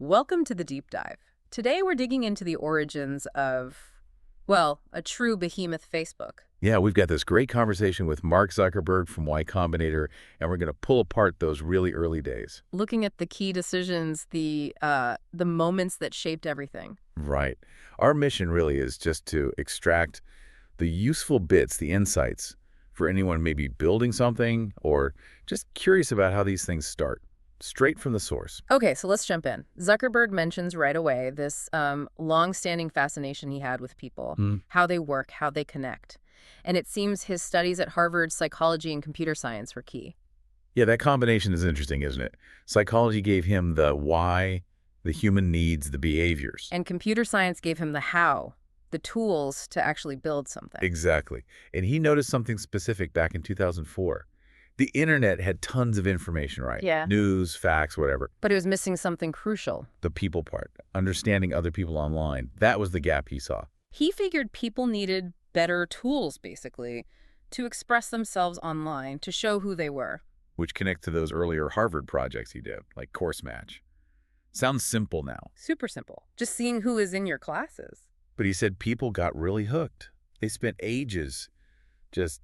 Welcome to the deep dive. Today we're digging into the origins of, well, a true behemoth Facebook. Yeah, we've got this great conversation with Mark Zuckerberg from Y Combinator, and we're going to pull apart those really early days. Looking at the key decisions, the moments that shaped everything. Right. Our mission really is just to extract the useful bits, the insights, for anyone maybe building something or just curious about how these things start, straight from the source. Okay, so let's jump in. Zuckerberg mentions right away this long-standing fascination he had with people, how they work, how they connect. And it seems his studies at Harvard, psychology and computer science were key. Yeah, that combination is interesting, isn't it? Psychology gave him the why, the human needs, the behaviors. And computer science gave him the how, the tools to actually build something. Exactly. And he noticed something specific back in 2004. The internet had tons of information, right? Yeah. News, facts, whatever. But it was missing something crucial. The people part, understanding other people online. That was the gap he saw. He figured people needed better tools, basically, to express themselves online, to show who they were. Which connects to those earlier Harvard projects he did, like Course Match. Sounds simple now. Super simple. Just seeing who is in your classes. But he said people got really hooked. They spent ages just,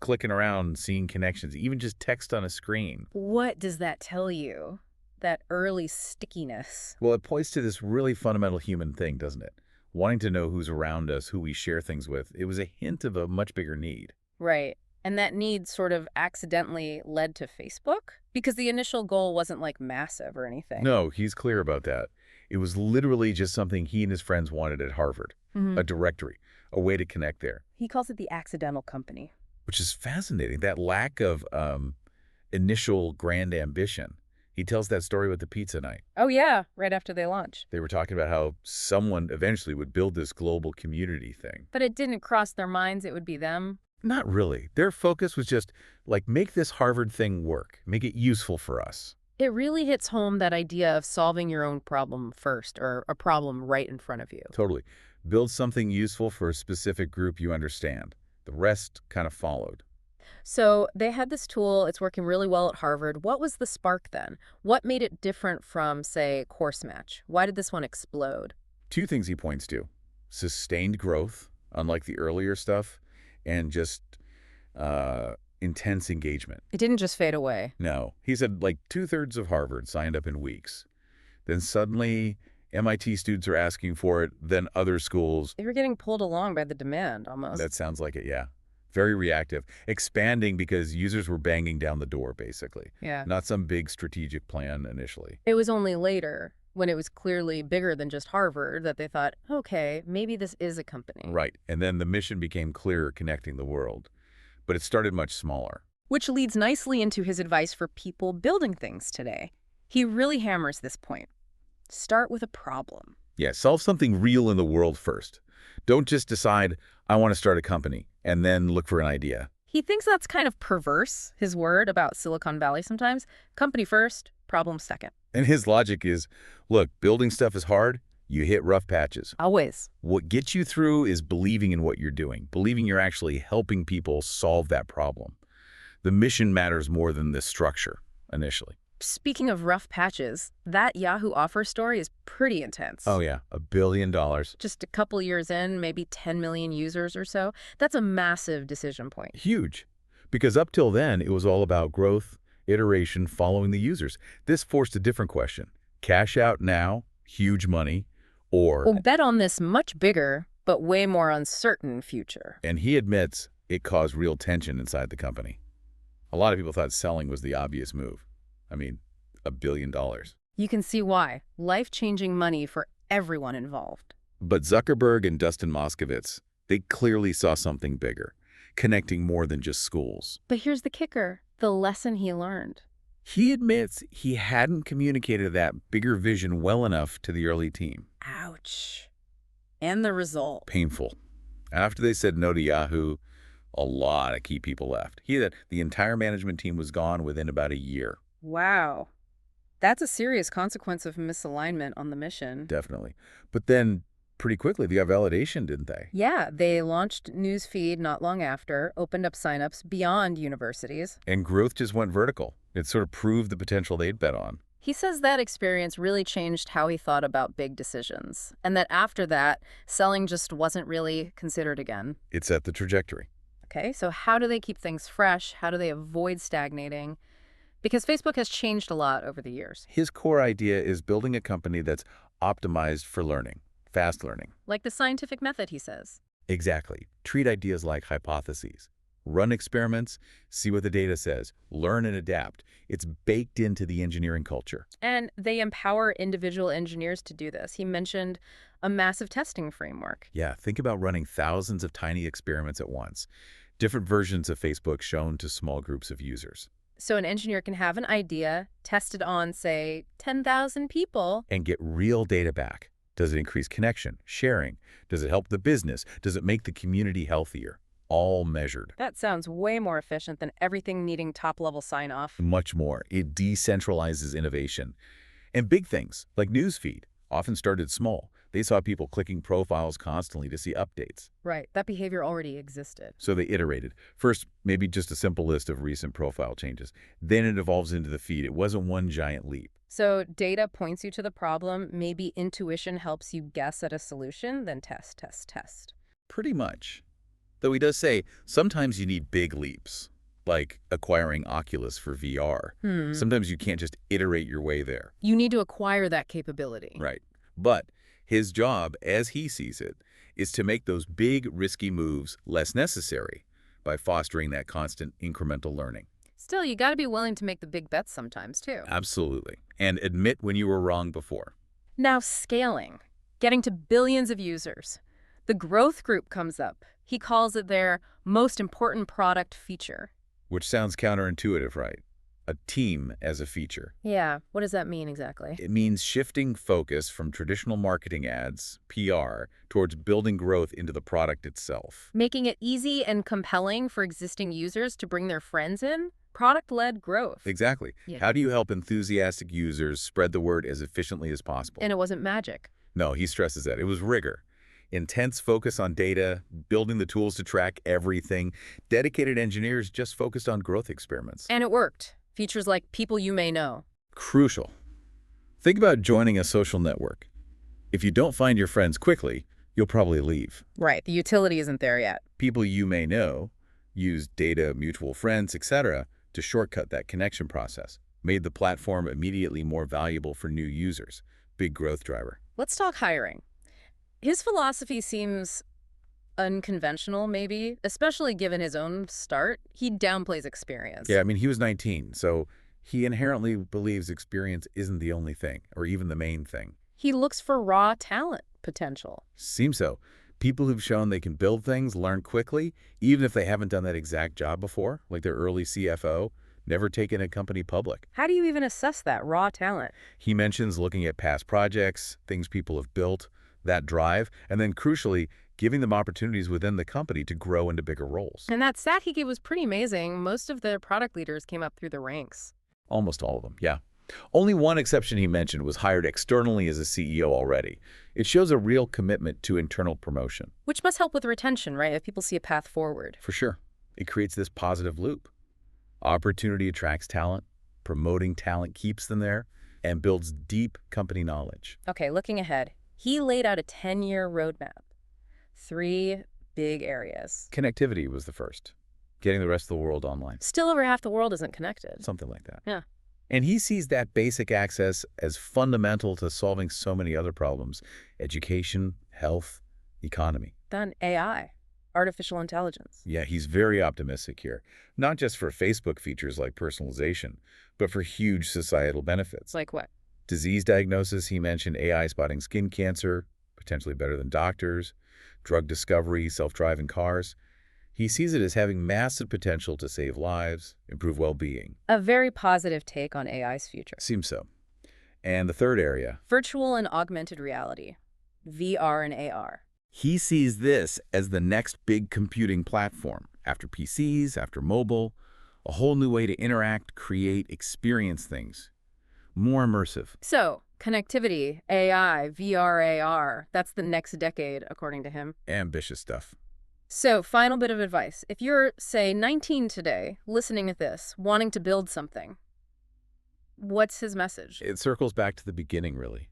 clicking around, seeing connections, even just text on a screen. What does that tell you? That early stickiness. Well, it points to this really fundamental human thing, doesn't it? Wanting to know who's around us, who we share things with. It was a hint of a much bigger need. Right. And that need sort of accidentally led to Facebook? Because the initial goal wasn't like massive or anything. No, he's clear about that. It was literally just something he and his friends wanted at Harvard. A directory, a way to connect there. He calls it the accidental company. Which is fascinating, that lack of initial grand ambition. He tells that story with the pizza night. Oh, yeah, right after they launch. They were talking about how someone eventually would build this global community thing. But it didn't cross their minds it would be them. Not really. Their focus was just, make this Harvard thing work. Make it useful for us. It really hits home that idea of solving your own problem first, or a problem right in front of you. Totally. Build something useful for a specific group you understand. The rest kind of followed. So they had this tool. It's working really well at Harvard. What was the spark then? What made it different from, say, Course Match? Why did this one explode? Two things he points to. Sustained growth, unlike the earlier stuff, and just intense engagement. It didn't just fade away. No. He said 2/3 of Harvard signed up in weeks. Then suddenly MIT students are asking for it, then other schools. They were getting pulled along by the demand, almost. That sounds like it, yeah. Very reactive. Expanding because users were banging down the door, basically. Yeah. Not some big strategic plan initially. It was only later, when it was clearly bigger than just Harvard, that they thought, okay, maybe this is a company. Right. And then the mission became clearer, connecting the world. But it started much smaller. Which leads nicely into his advice for people building things today. He really hammers this point. Start with a problem. Yeah, solve something real in the world first. Don't just decide, I want to start a company, and then look for an idea. He thinks that's kind of perverse, his word about Silicon Valley sometimes. Company first, problem second. And his logic is, look, building stuff is hard. You hit rough patches. Always. What gets you through is believing in what you're doing, believing you're actually helping people solve that problem. The mission matters more than the structure, initially. Speaking of rough patches, that Yahoo offer story is pretty intense. Oh, yeah. $1 billion. Just a couple years in, maybe 10 million users or so. That's a massive decision point. Huge. Because up till then, it was all about growth, iteration, following the users. This forced a different question. Cash out now, huge money, or bet on this much bigger, but way more uncertain future. And he admits it caused real tension inside the company. A lot of people thought selling was the obvious move. I mean, $1 billion. You can see why. Life-changing money for everyone involved. But Zuckerberg and Dustin Moskovitz, they clearly saw something bigger, connecting more than just schools. But here's the kicker, the lesson he learned. He admits he hadn't communicated that bigger vision well enough to the early team. Ouch. And the result. Painful. After they said no to Yahoo, a lot of key people left. The entire management team was gone within about a year. Wow. That's a serious consequence of misalignment on the mission. Definitely. But then, pretty quickly, they got validation, didn't they? Yeah, they launched Newsfeed not long after, opened up signups beyond universities. And growth just went vertical. It sort of proved the potential they'd bet on. He says that experience really changed how he thought about big decisions, and that after that, selling just wasn't really considered again. It set the trajectory. Okay, so how do they keep things fresh? How do they avoid stagnating? Because Facebook has changed a lot over the years. His core idea is building a company that's optimized for learning, fast learning. Like the scientific method, he says. Exactly. Treat ideas like hypotheses. Run experiments, see what the data says, learn and adapt. It's baked into the engineering culture. And they empower individual engineers to do this. He mentioned a massive testing framework. Yeah, think about running thousands of tiny experiments at once. Different versions of Facebook shown to small groups of users. So an engineer can have an idea, test it on, say, 10,000 people. And get real data back. Does it increase connection, sharing? Does it help the business? Does it make the community healthier? All measured. That sounds way more efficient than everything needing top-level sign-off. Much more. It decentralizes innovation. And big things, like Newsfeed, often started small. They saw people clicking profiles constantly to see updates. Right. That behavior already existed. So they iterated. First, maybe just a simple list of recent profile changes. Then it evolves into the feed. It wasn't one giant leap. So data points you to the problem. Maybe intuition helps you guess at a solution. Then test, test, test. Pretty much. Though he does say sometimes you need big leaps, like acquiring Oculus for VR. Sometimes you can't just iterate your way there. You need to acquire that capability. Right. But his job, as he sees it, is to make those big, risky moves less necessary by fostering that constant incremental learning. Still, you got to be willing to make the big bets sometimes, too. Absolutely. And admit when you were wrong before. Now, scaling. Getting to billions of users. The growth group comes up. He calls it their most important product feature. Which sounds counterintuitive, right? A team as a feature. Yeah, what does that mean exactly? It means shifting focus from traditional marketing ads, PR, towards building growth into the product itself. Making it easy and compelling for existing users to bring their friends in? Product-led growth. Exactly. Yeah. How do you help enthusiastic users spread the word as efficiently as possible? And it wasn't magic. No, he stresses that. It was rigor. Intense focus on data, building the tools to track everything. Dedicated engineers just focused on growth experiments. And it worked. Features like people you may know. Crucial. Think about joining a social network. If you don't find your friends quickly, you'll probably leave. Right, the utility isn't there yet. People you may know use data, mutual friends, etc. to shortcut that connection process. Made the platform immediately more valuable for new users. Big growth driver. Let's talk hiring. His philosophy seems unconventional, maybe, especially given his own start. He downplays experience. Yeah, I mean, he was 19, so he inherently believes experience isn't the only thing, or even the main thing. He looks for raw talent potential. Seems so. People who've shown they can build things, learn quickly, even if they haven't done that exact job before, like their early CFO, never taken a company public. How do you even assess that raw talent? He mentions looking at past projects, things people have built, that drive, and then crucially, giving them opportunities within the company to grow into bigger roles. And that stat he gave was pretty amazing. Most of the product leaders came up through the ranks. Almost all of them, yeah. Only one exception he mentioned was hired externally as a CEO already. It shows a real commitment to internal promotion. Which must help with retention, right? If people see a path forward. For sure. It creates this positive loop. Opportunity attracts talent, promoting talent keeps them there, and builds deep company knowledge. Okay, looking ahead. He laid out a 10-year roadmap. 3 big areas. Connectivity was the first. Getting the rest of the world online. Still over half the world isn't connected. Something like that. Yeah. And he sees that basic access as fundamental to solving so many other problems. Education, health, economy. Then AI, artificial intelligence. Yeah, he's very optimistic here. Not just for Facebook features like personalization, but for huge societal benefits. Like what? Disease diagnosis, he mentioned AI spotting skin cancer, potentially better than doctors, drug discovery, self-driving cars. He sees it as having massive potential to save lives, improve well-being. A very positive take on AI's future. Seems so. And the third area, Virtual and augmented reality, VR and AR. he sees this as the next big computing platform. After PCs, after mobile, a whole new way to interact, create, experience things. More immersive. So, connectivity, AI, VR, AR, that's the next decade, according to him. Ambitious stuff. So, final bit of advice. If you're, say, 19 today, listening to this, wanting to build something, What's his message? It circles back to the beginning, really.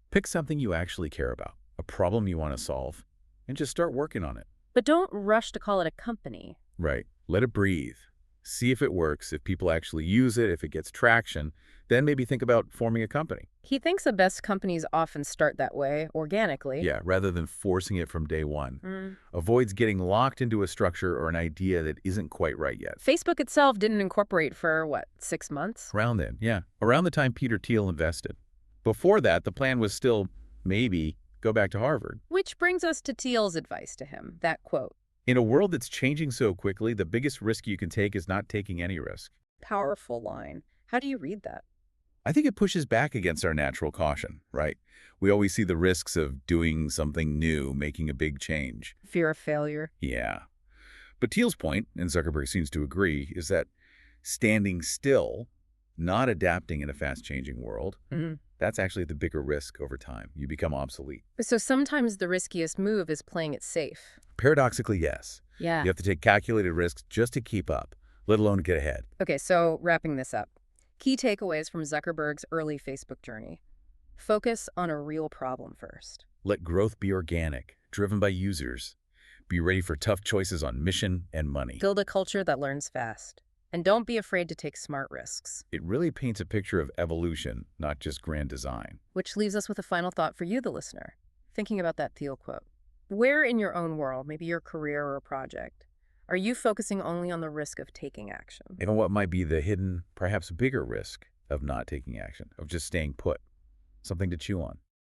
Pick something you actually care about, a problem you want to solve, and just start working on it. But don't rush to call it a company. Right. Let it breathe. See if it works, if people actually use it, if it gets traction, then maybe think about forming a company. He thinks the best companies often start that way, organically. Yeah, rather than forcing it from day one. Avoids getting locked into a structure or an idea that isn't quite right yet. Facebook itself didn't incorporate for, what, 6 months? Around then, yeah. Around the time Peter Thiel invested. Before that, the plan was still, maybe, go back to Harvard. Which brings us to Thiel's advice to him, that quote. In a world that's changing so quickly, the biggest risk you can take is not taking any risk. Powerful line. How do you read that? I think it pushes back against our natural caution, right? We always see the risks of doing something new, making a big change. Fear of failure. Yeah. But Thiel's point, and Zuckerberg seems to agree, is that standing still, not adapting in a fast-changing world, that's actually the bigger risk over time. You become obsolete. So sometimes the riskiest move is playing it safe. Paradoxically, yes. Yeah. You have to take calculated risks just to keep up, let alone get ahead. Okay, so wrapping this up. Key takeaways from Zuckerberg's early Facebook journey. Focus on a real problem first. Let growth be organic, driven by users. Be ready for tough choices on mission and money. Build a culture that learns fast. And don't be afraid to take smart risks. It really paints a picture of evolution, not just grand design. Which leaves us with a final thought for you, the listener. Thinking about that Thiel quote. Where in your own world, maybe your career or a project, are you focusing only on the risk of taking action? Even what might be the hidden, perhaps bigger risk of not taking action, of just staying put. Something to chew on.